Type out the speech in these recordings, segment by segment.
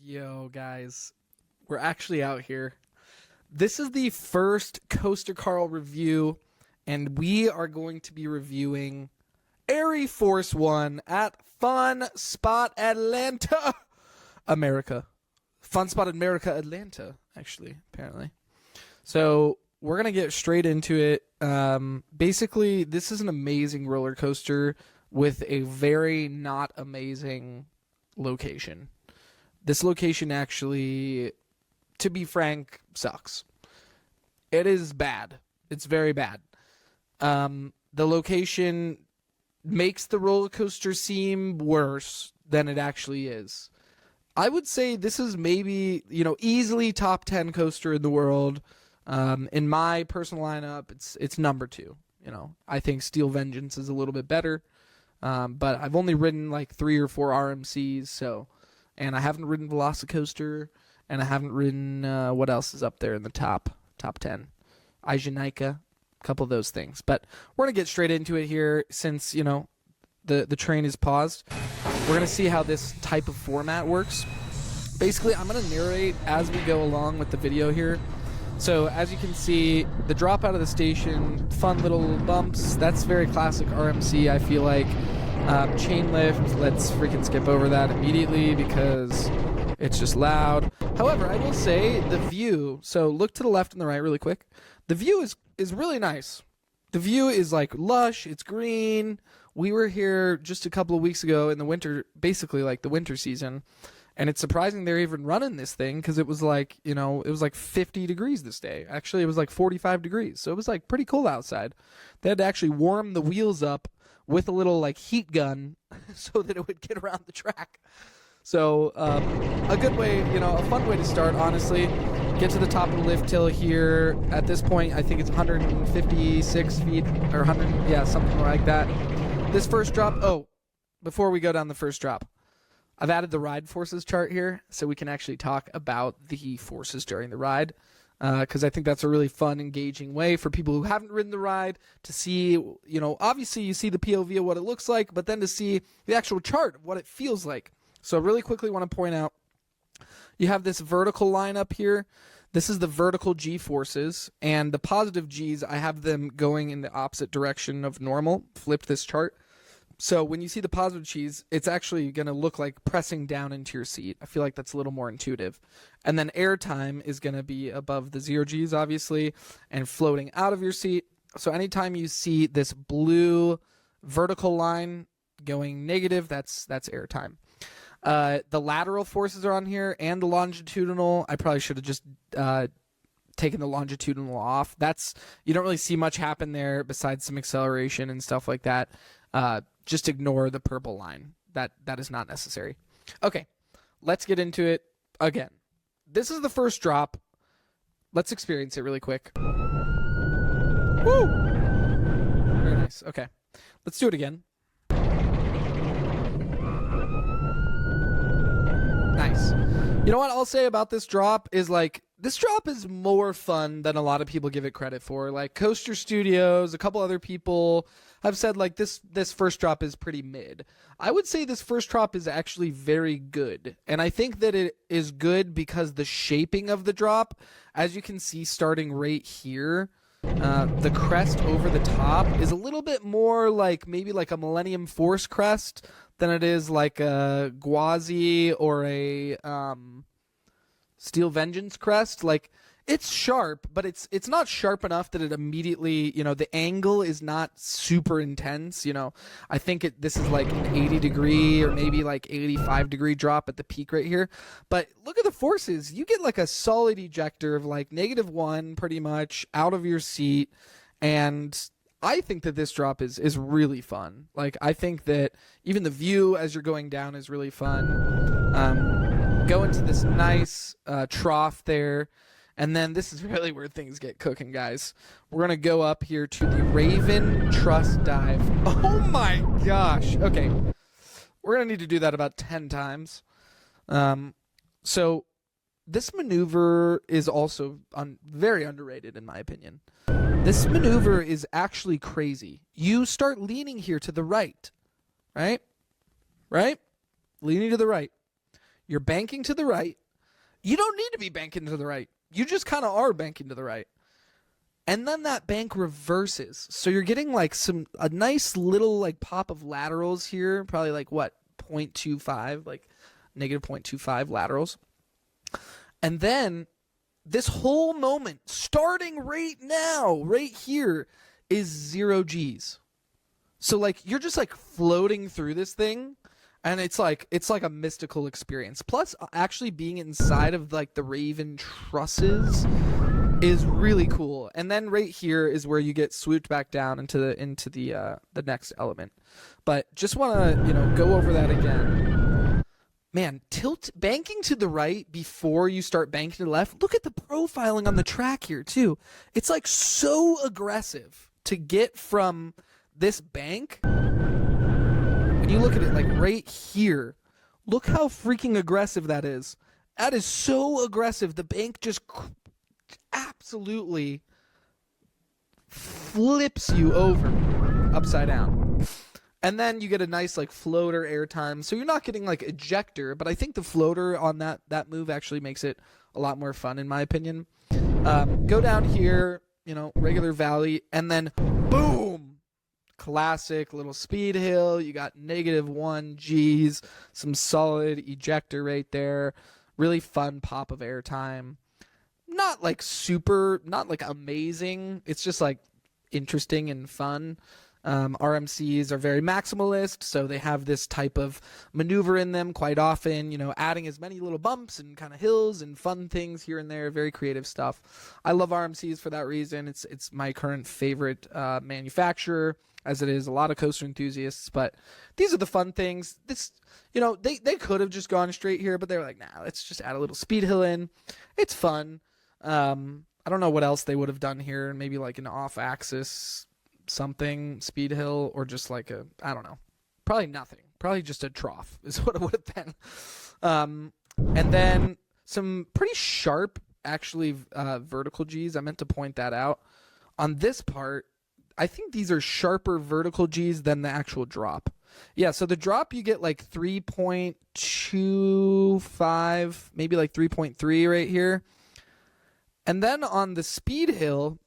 Yo, guys, we're actually out here. This is the first Coaster Carl review, and we are going to be reviewing ArieForce 1 at Fun Spot Atlanta, America. Fun Spot America, Atlanta, actually, apparently. So we're going to get straight into it. Basically, this is an amazing roller coaster with a very not amazing location. This location actually, to be frank, sucks. It is bad. It's very bad. The location makes the roller coaster seem worse than it actually is. I would say this is maybe, easily top 10 coaster in the world. In my personal lineup, it's number 2. I think Steel Vengeance is a little bit better. But I've only ridden like 3 or 4 RMCs, and I haven't ridden Velocicoaster, and I haven't ridden what else is up there in the top 10, Ijanica, a couple of those things. But we're gonna get straight into it here since the train is paused. We're gonna see how this type of format works. Basically, I'm gonna narrate as we go along with the video here. So as you can see, the drop out of the station, fun little bumps. That's very classic RMC, I feel like. Chain lift, let's freaking skip over that immediately because it's just loud. However, I will say the view, so look to the left and the right really quick. The view is really nice. The view is like lush, it's green. We were here just a couple of weeks ago in the winter, basically like the winter season. And it's surprising they're even running this thing because it was like, it was like 50 degrees this day. Actually, it was like 45 degrees. So it was like pretty cool outside. They had to actually warm the wheels up with a little like heat gun so that it would get around the track. So a good way, a fun way to start, honestly. Get to the top of the lift hill here. At this point, I think it's 156 feet or 100, yeah, something like that. This first drop, before we go down the first drop, I've added the ride forces chart here so we can actually talk about the forces during the ride because I think that's a really fun, engaging way for people who haven't ridden the ride to see, obviously you see the POV of what it looks like, but then to see the actual chart of what it feels like. So really quickly want to point out, you have this vertical line up here. This is the vertical G forces, and the positive Gs, I have them going in the opposite direction of normal. Flip this chart. So when you see the positive G's, it's actually going to look like pressing down into your seat. I feel like that's a little more intuitive. And then airtime is going to be above the 0 G's, obviously, and floating out of your seat. So anytime you see this blue vertical line going negative, that's airtime. The lateral forces are on here and the longitudinal. I probably should have just taken the longitudinal off. You don't really see much happen there besides some acceleration and stuff like that. Just ignore the purple line. That is not necessary. Okay, let's get into it again. This is the first drop. Let's experience it really quick. Woo! Very nice. Okay, let's do it again. Nice. You know what I'll say about this drop is this drop is more fun than a lot of people give it credit for. Like Coaster Studios, a couple other people have said this first drop is pretty mid. I would say this first drop is actually very good. And I think that it is good because the shaping of the drop, as you can see starting right here, the crest over the top is a little bit more like maybe like a Millennium Force crest than it is like a Gwazi or a Steel Vengeance crest. Like it's sharp, but it's not sharp enough that it immediately, the angle is not super intense. I think this is like an 80 degree or maybe like 85 degree drop at the peak right here. But look at the forces. You get like a solid ejector of like -1 pretty much out of your seat. And I think that this drop is really fun. Like I think that even the view as you're going down is really fun. Go into this nice trough there. And then this is really where things get cooking, guys. We're going to go up here to the Raven Trust Dive. Oh my gosh. Okay. We're going to need to do that about 10 times. So this maneuver is also very underrated in my opinion. This maneuver is actually crazy. You start leaning here to the right, right? Leaning to the right. You're banking to the right. You don't need to be banking to the right. You just kind of are banking to the right. And then that bank reverses. So you're getting like a nice little like pop of laterals here. Probably like what? 0.25, like negative 0.25 laterals. And then this whole moment, starting right now, right here, is 0 Gs. So like you're just like floating through this thing. And it's like a mystical experience. Plus, actually being inside of like the Raven trusses is really cool. And then right here is where you get swooped back down into the next element. But just want to go over that again. Man, banking to the right before you start banking to the left. Look at the profiling on the track here too. It's like so aggressive to get from this bank. You look at it like right here. Look how freaking aggressive that is. That is so aggressive. The bank just absolutely flips you over upside down. And then you get a nice like floater airtime. So you're not getting like ejector, but I think the floater on that move actually makes it a lot more fun in my opinion. Go down here, regular valley, and then boom. Classic little speed hill. You got -1 Gs, some solid ejector right there. Really fun pop of airtime. Not like amazing. It's just like interesting and fun. RMCs are very maximalist, so they have this type of maneuver in them quite often, adding as many little bumps and kind of hills and fun things here and there. Very creative stuff. I love RMCs for that reason. It's my current favorite manufacturer, as it is a lot of coaster enthusiasts, but these are the fun things. They could have just gone straight here, but they were like, nah, let's just add a little speed hill in. It's fun. I don't know what else they would have done here. Maybe like an off-axis something speed hill, or just like I don't know. Probably nothing. Probably just a trough is what it would have been. And then some pretty sharp, actually, vertical Gs. I meant to point that out. On this part, I think these are sharper vertical Gs than the actual drop. Yeah, so the drop you get like 3.25, maybe like 3.3 right here. And then on the speed hill,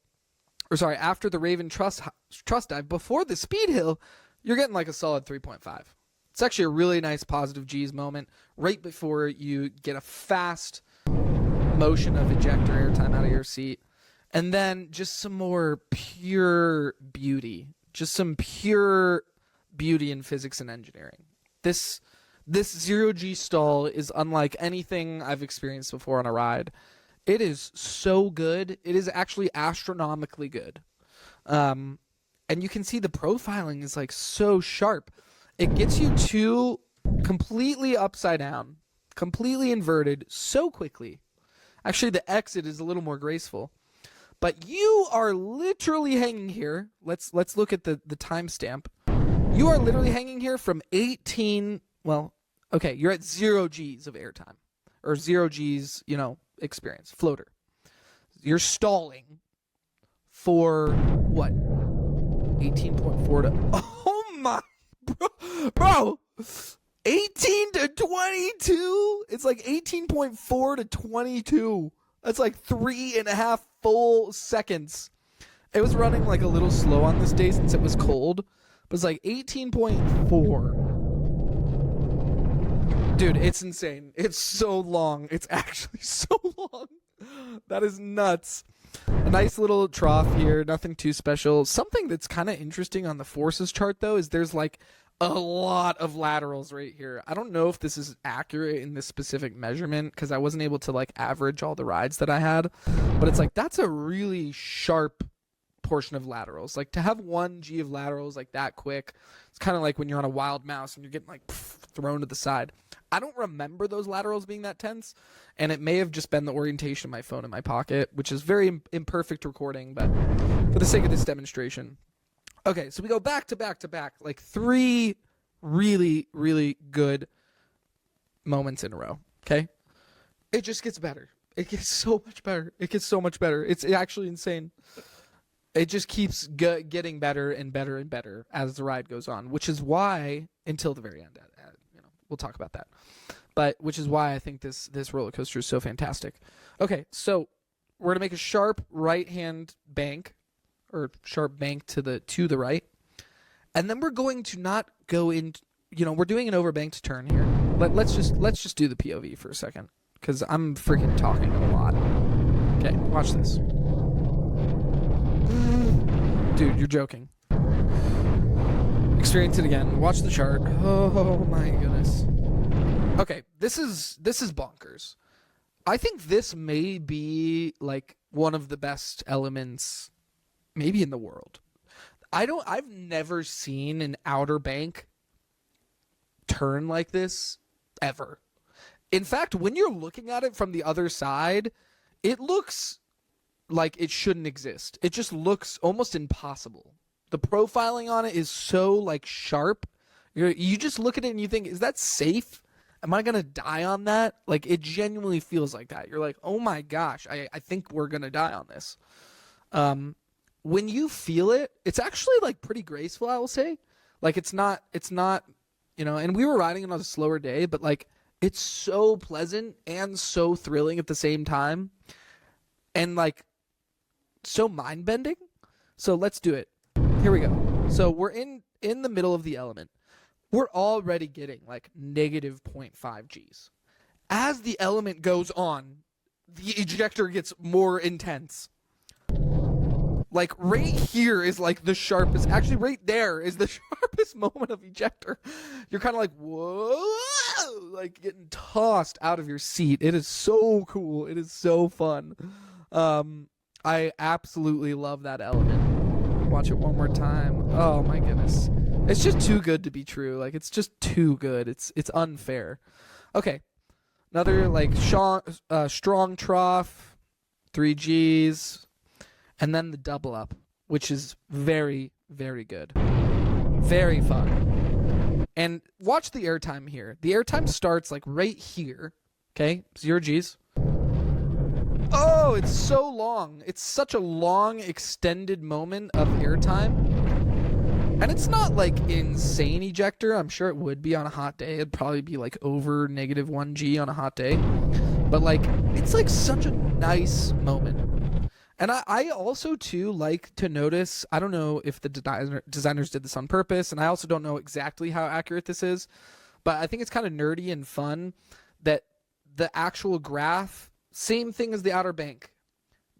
after the Raven trust dive, before the speed hill, you're getting like a solid 3.5. It's actually a really nice positive G's moment right before you get a fast motion of ejector airtime out of your seat. And then just some more pure beauty. Just some pure beauty in physics and engineering. This 0G stall is unlike anything I've experienced before on a ride. It is so good. It is actually astronomically good. And you can see the profiling is like so sharp. It gets you to completely upside down, completely inverted so quickly. Actually, the exit is a little more graceful. But you are literally hanging here. Let's look at the timestamp. You are literally hanging here from 18. Well, okay, you're at 0 Gs of airtime, or 0 Gs, experience floater. You're stalling for what? 18.4 to. Oh my, bro. 18 to 22. It's like 18.4 to 22. That's like 3.5 full seconds. It was running like a little slow on this day since it was cold, but it's like 18.4. Dude, it's insane. It's so long. It's actually so long. That is nuts. A nice little trough here. Nothing too special. Something that's kind of interesting on the forces chart, though, is there's like a lot of laterals right here. I don't know if this is accurate in this specific measurement because I wasn't able to like average all the rides that I had, but it's like that's a really sharp portion of laterals. Like to have 1 G of laterals like that quick, it's kind of like when you're on a wild mouse and you're getting like thrown to the side. I don't remember those laterals being that tense, and it may have just been the orientation of my phone in my pocket, which is very imperfect recording, but for the sake of this demonstration. Okay, so we go back to back to back, like 3 really, really good moments in a row, okay? It just gets better. It gets so much better. It gets so much better. It's actually insane. It just keeps getting better and better and better as the ride goes on, which is why, until the very end, we'll talk about that. but which is why I think this roller coaster is so fantastic. Okay, so we're going to make a sharp right-hand bank, or sharp bank to the right. And then we're going to not go in, we're doing an overbanked turn here. Let's just do the POV for a second, because I'm freaking talking a lot. Okay, watch this. Dude, you're joking. Experience it again. Watch the chart. Oh my goodness. Okay, this is bonkers. I think this may be like one of the best elements maybe in the world. I've never seen an outer bank turn like this ever. In fact, when you're looking at it from the other side, it looks like it shouldn't exist. It just looks almost impossible. The profiling on it is so like sharp. You just look at it and you think, is that safe? Am I going to die on that? Like, it genuinely feels like that. You're like, oh my gosh, I think we're going to die on this. When you feel it, it's actually like pretty graceful, I will say. Like, it's not, and we were riding it on a slower day, but like, it's so pleasant and so thrilling at the same time. And like, so mind-bending. So let's do it. Here we go. So we're in the middle of the element. We're already getting like negative 0.5 Gs. As the element goes on, the ejector gets more intense. Like right here is like the sharpest, actually right there is the sharpest moment of ejector. You're kind of like, whoa, like getting tossed out of your seat. It is so cool. It is so fun. I absolutely love that element. Watch it one more time. Oh my goodness. It's just too good to be true. Like, it's just too good. It's unfair. Okay. Another like strong trough, 3 Gs. And then the double up, which is very, very good. Very fun. And watch the airtime here. The airtime starts like right here. Okay? 0 Gs. Oh, it's so long. It's such a long, extended moment of airtime. And it's not like insane ejector. I'm sure it would be on a hot day. It'd probably be like over negative 1 G on a hot day. But like, it's like such a nice moment. And I also, too, like to notice, I don't know if the designers did this on purpose, and I also don't know exactly how accurate this is, but I think it's kind of nerdy and fun that the actual graph, same thing as the outer bank.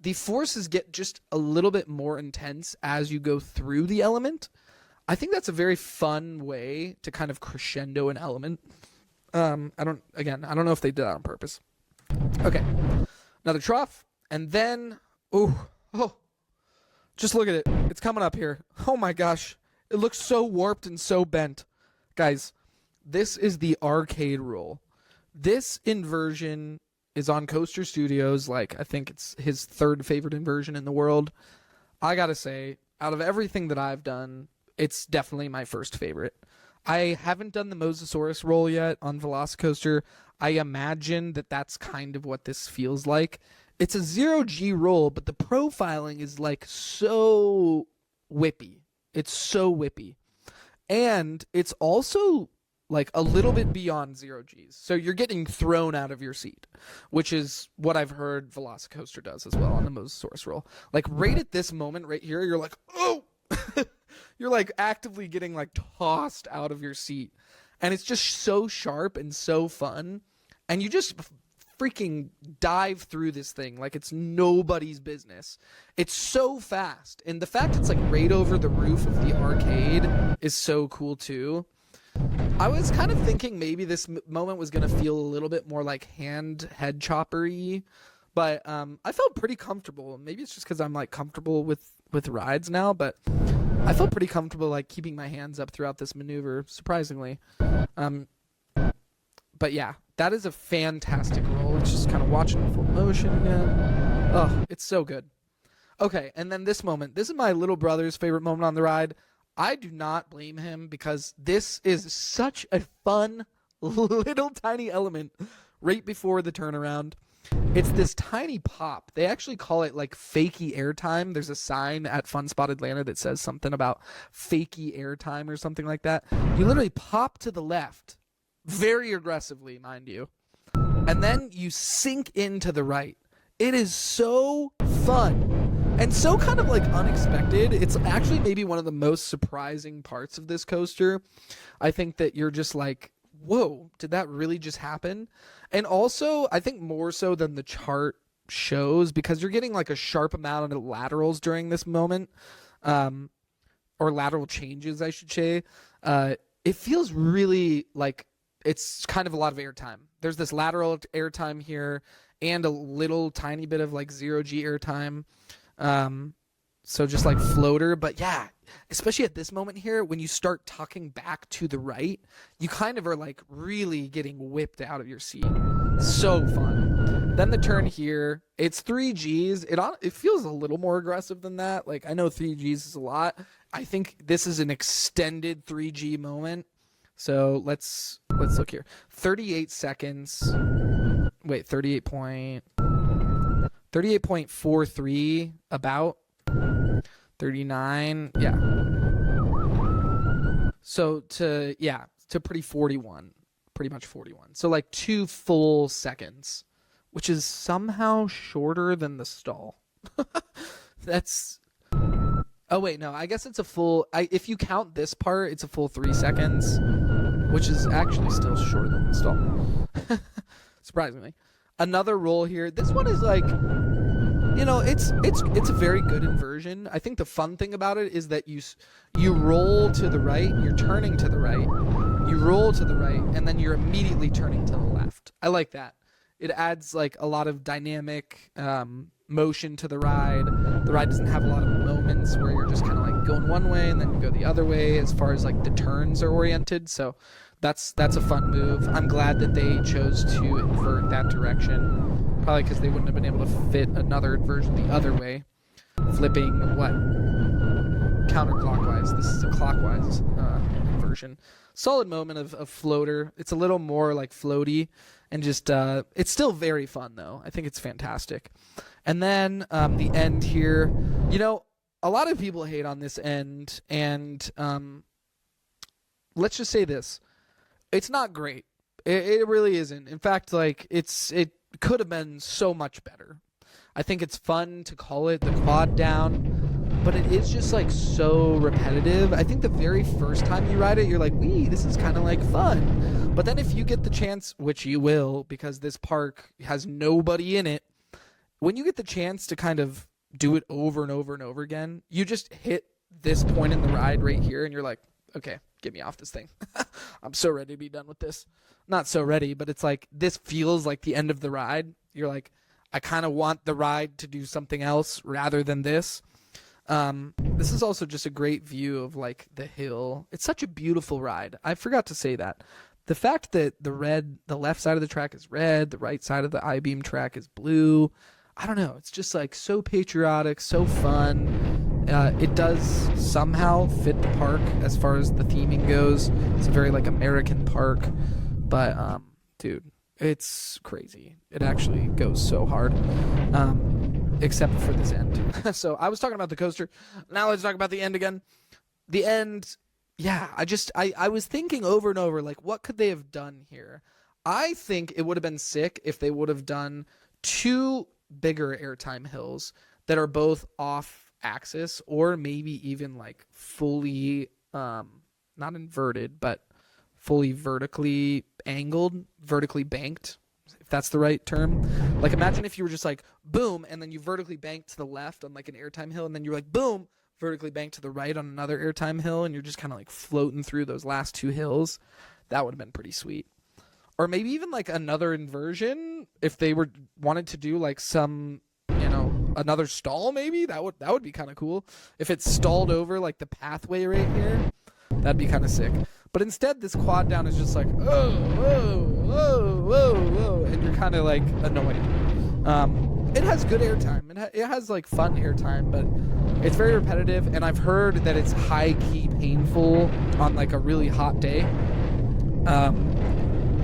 The forces get just a little bit more intense as you go through the element. I think that's a very fun way to kind of crescendo an element. I don't know if they did that on purpose. Okay, another trough, and then... Oh, just look at it. It's coming up here. Oh my gosh. It looks so warped and so bent. Guys, this is the arcade roll. This inversion is on Coaster Studios. Like, I think it's his third favorite inversion in the world. I gotta say, out of everything that I've done, it's definitely my first favorite. I haven't done the Mosasaurus roll yet on Velocicoaster. I imagine that that's kind of what this feels like. It's a 0 G roll, but the profiling is like so whippy. It's so whippy. And it's also like a little bit beyond 0 Gs. So you're getting thrown out of your seat, which is what I've heard Velocicoaster does as well on the Mosasaurus roll. Like right at this moment right here, you're like, oh! You're like actively getting like tossed out of your seat. And it's just so sharp and so fun. And you just... freaking dive through this thing like it's nobody's business. It's so fast, and the fact it's like right over the roof of the arcade is so cool too. I was kind of thinking maybe this moment was gonna feel a little bit more like head chopper-y, but I felt pretty comfortable. Maybe it's just because I'm like comfortable with rides now, but I felt pretty comfortable like keeping my hands up throughout this maneuver, surprisingly. But yeah, that is a fantastic roll. It's just kind of watching in full motion again. Oh, it's so good. Okay, and then this moment. This is my little brother's favorite moment on the ride. I do not blame him because this is such a fun little tiny element right before the turnaround. It's this tiny pop. They actually call it like fakey airtime. There's a sign at Fun Spot Atlanta that says something about fakey airtime or something like that. You literally pop to the left. very aggressively, mind you. And then you sink into the right. It is so fun and so kind of like unexpected. It's actually maybe one of the most surprising parts of this coaster. I think that you're just like, whoa, did that really just happen? And also, I think more so than the chart shows, because you're getting like a sharp amount of laterals during this moment, or lateral changes, I should say. It feels really like it's kind of a lot of airtime. There's this lateral airtime here and a little tiny bit of like 0G airtime. So just like floater. But yeah, especially at this moment here, when you start tucking back to the right, you kind of are like really getting whipped out of your seat. So fun. Then the turn here, it's 3Gs. It feels a little more aggressive than that. Like, I know 3Gs is a lot. I think this is an extended 3G moment. So let's look here. 38 seconds. Wait, 38.43 about 39. Yeah. So to pretty 41. Pretty much 41. So like 2 full seconds, which is somehow shorter than the stall. That's... Oh, wait, no. I guess it's a full... if you count this part, it's a full 3 seconds, which is actually still shorter than the stall. Surprisingly. Another roll here. This one is like... You know, it's a very good inversion. I think the fun thing about it is that you roll to the right, you're turning to the right, you roll to the right, and then you're immediately turning to the left. I like that. It adds like a lot of dynamic motion to the ride. The ride doesn't have a lot of moments where you're just kind of like going one way and then you go the other way as far as like the turns are oriented. So that's a fun move. I'm glad that they chose to invert that direction. Probably because they wouldn't have been able to fit another inversion the other way. Flipping what? Counterclockwise. This is a clockwise inversion. Solid moment of floater. It's a little more like floaty, and just it's still very fun though. I think it's fantastic. And then the end here. You know, a lot of people hate on this end, and let's just say this: it's not great. It really isn't. In fact, like it could have been so much better. I think it's fun to call it the quad down, but it is just like so repetitive. I think the very first time you ride it, you're like, wee, this is kind of like fun. But then if you get the chance, which you will, because this park has nobody in it, when you get the chance to kind of do it over and over and over again, you just hit this point in the ride right here, and you're like, okay, get me off this thing. I'm so ready to be done with this. Not so ready, but it's like this feels like the end of the ride. You're like, I kind of want the ride to do something else rather than this. This is also just a great view of like the hill. It's such a beautiful ride. I forgot to say that. The fact that the left side of the track is red, the right side of the I-beam track is blue. I don't know. It's just like so patriotic, so fun. It does somehow fit the park as far as the theming goes. It's a very like American park. But, dude, it's crazy. It actually goes so hard, except for this end. So I was talking about the coaster. Now let's talk about the end again. The end, yeah, I was thinking over and over, like, what could they have done here? I think it would have been sick if they would have done 2 bigger airtime hills that are both off axis, or maybe even like fully, not inverted, but fully vertically angled, vertically banked, if that's the right term. Like, imagine if you were just like, boom, and then you vertically banked to the left on like an airtime hill, and then you're like, boom, vertically banked to the right on another airtime hill, and you're just kind of like floating through those last 2 hills. That would have been pretty sweet. Or maybe even like another inversion, if they wanted to do like some, you know, another stall, maybe that would be kind of cool. If it stalled over like the pathway right here, that'd be kind of sick. But instead, this quad down is just like, oh, whoa, whoa, whoa, whoa, and you're kind of like annoyed. It has good airtime. It has like fun airtime, but it's very repetitive. And I've heard that it's high key painful on like a really hot day.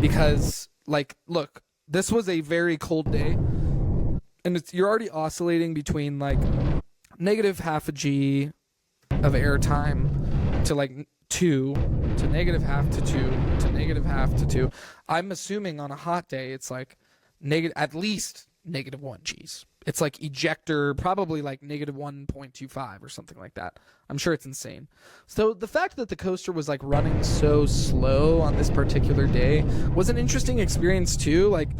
Because like, look, this was a very cold day, and you're already oscillating between like negative half a G of airtime to like 2 to negative half to 2 to -0.5 to 2. I'm assuming on a hot day it's like at least -1 Gs. It's like ejector, probably like -1.25 or something like that. I'm sure it's insane. So the fact that the coaster was like running so slow on this particular day was an interesting experience too. Like,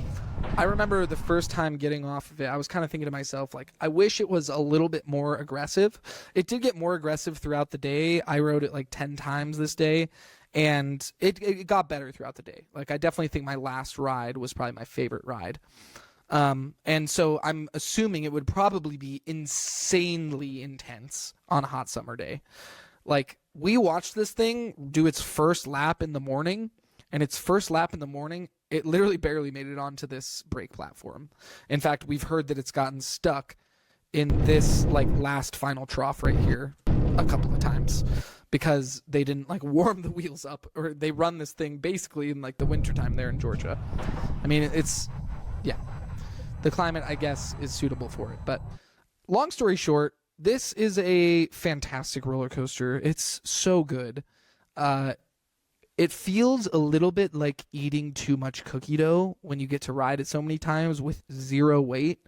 I remember the first time getting off of it, I was kind of thinking to myself, like, I wish it was a little bit more aggressive. It did get more aggressive throughout the day. I rode it like 10 times this day, and it got better throughout the day. Like, I definitely think my last ride was probably my favorite ride. And so I'm assuming it would probably be insanely intense on a hot summer day. Like, we watched this thing do its first lap in the morning, and its first lap in the morning, it literally barely made it onto this brake platform. In fact, we've heard that it's gotten stuck in this like last final trough right here a couple of times because they didn't like warm the wheels up, or they run this thing basically in like the wintertime there in Georgia. I mean, it's, yeah, the climate, I guess, is suitable for it. But long story short, this is a fantastic roller coaster. It's so good. It feels a little bit like eating too much cookie dough when you get to ride it so many times with zero weight.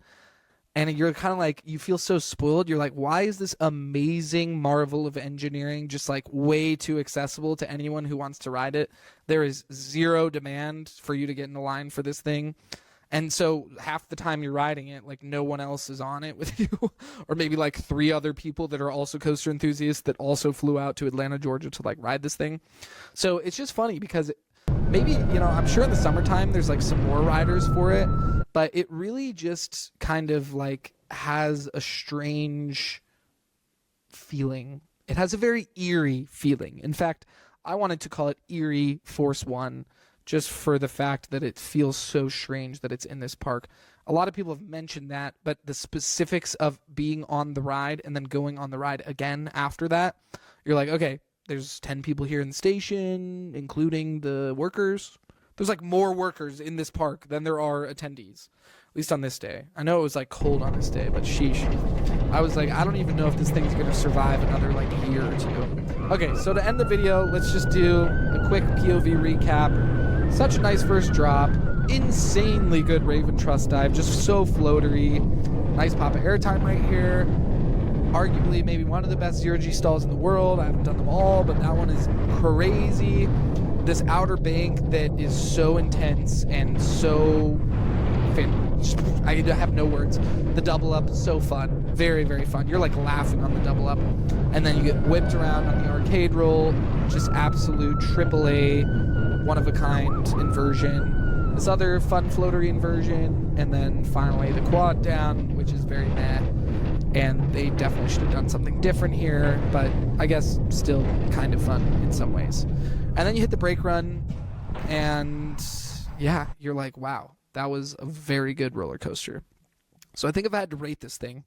And you're kind of like, you feel so spoiled. You're like, why is this amazing marvel of engineering just like way too accessible to anyone who wants to ride it? There is zero demand for you to get in the line for this thing. And so half the time you're riding it, like no one else is on it with you, or maybe like 3 other people that are also coaster enthusiasts that also flew out to Atlanta, Georgia to like ride this thing. So it's just funny because maybe, you know, I'm sure in the summertime there's like some more riders for it, but it really just kind of like has a strange feeling. It has a very eerie feeling. In fact, I wanted to call it ArieForce 1. Just for the fact that it feels so strange that it's in this park. A lot of people have mentioned that, but the specifics of being on the ride and then going on the ride again after that, you're like, okay, there's 10 people here in the station, including the workers. There's like more workers in this park than there are attendees, at least on this day. I know it was like cold on this day, but sheesh. I was like, I don't even know if this thing's going to survive another like year or two. Okay, so to end the video, let's just do a quick POV recap. Such a nice first drop. Insanely good Raven Trust dive. Just so floatery. Nice pop of airtime right here. Arguably maybe one of the best 0G stalls in the world. I haven't done them all, but that one is crazy. This outer bank that is so intense and so I have no words. The double up is so fun. Very, very fun. You're like laughing on the double up. And then you get whipped around on the arcade roll. Just absolute AAA, one-of-a-kind inversion. This other fun floatery inversion. And then finally the quad down, which is very meh. And they definitely should have done something different here, but I guess still kind of fun in some ways. And then you hit the brake run, and yeah, you're like, wow, that was a very good roller coaster. So I think if I had to rate this thing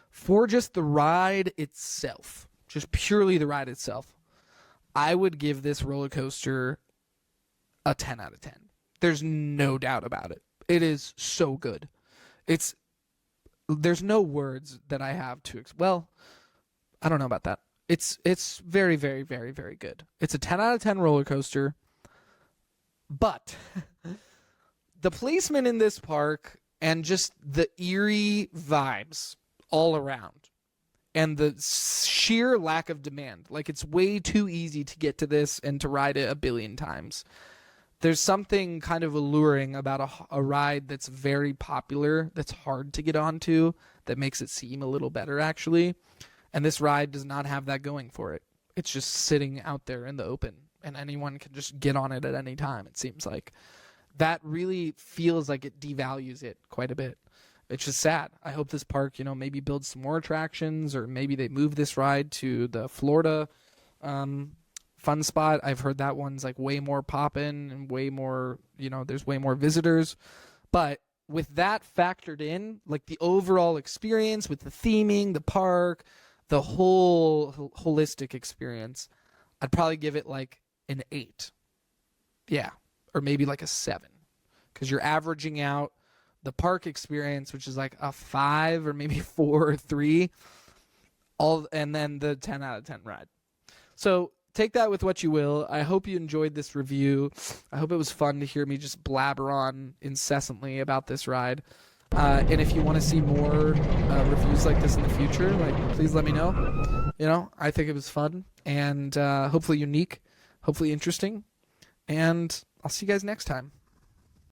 for just the ride itself, just purely the ride itself, I would give this roller coaster a 10 out of 10. There's no doubt about it. It is so good. There's no words that I have to well, I don't know about that. It's very, very, very, very good. It's a 10 out of 10 roller coaster, but the placement in this park and just the eerie vibes all around and the sheer lack of demand. Like, it's way too easy to get to this and to ride it a billion times. There's something kind of alluring about a ride that's very popular, that's hard to get onto, that makes it seem a little better, actually. And this ride does not have that going for it. It's just sitting out there in the open, and anyone can just get on it at any time, it seems like. That really feels like it devalues it quite a bit. It's just sad. I hope this park, maybe builds some more attractions, or maybe they move this ride to the Florida fun spot. I've heard that one's like way more poppin' and way more, there's way more visitors. But with that factored in, like the overall experience with the theming, the park, the whole holistic experience, I'd probably give it like an 8. Yeah. Or maybe like a 7. Because you're averaging out the park experience, which is like a 5 or maybe 4 or 3, and then the 10 out of 10 ride. So take that with what you will. I hope you enjoyed this review. I hope it was fun to hear me just blabber on incessantly about this ride. And if you want to see more reviews like this in the future, like, please let me know. You know, I think it was fun and hopefully unique, hopefully interesting. And I'll see you guys next time.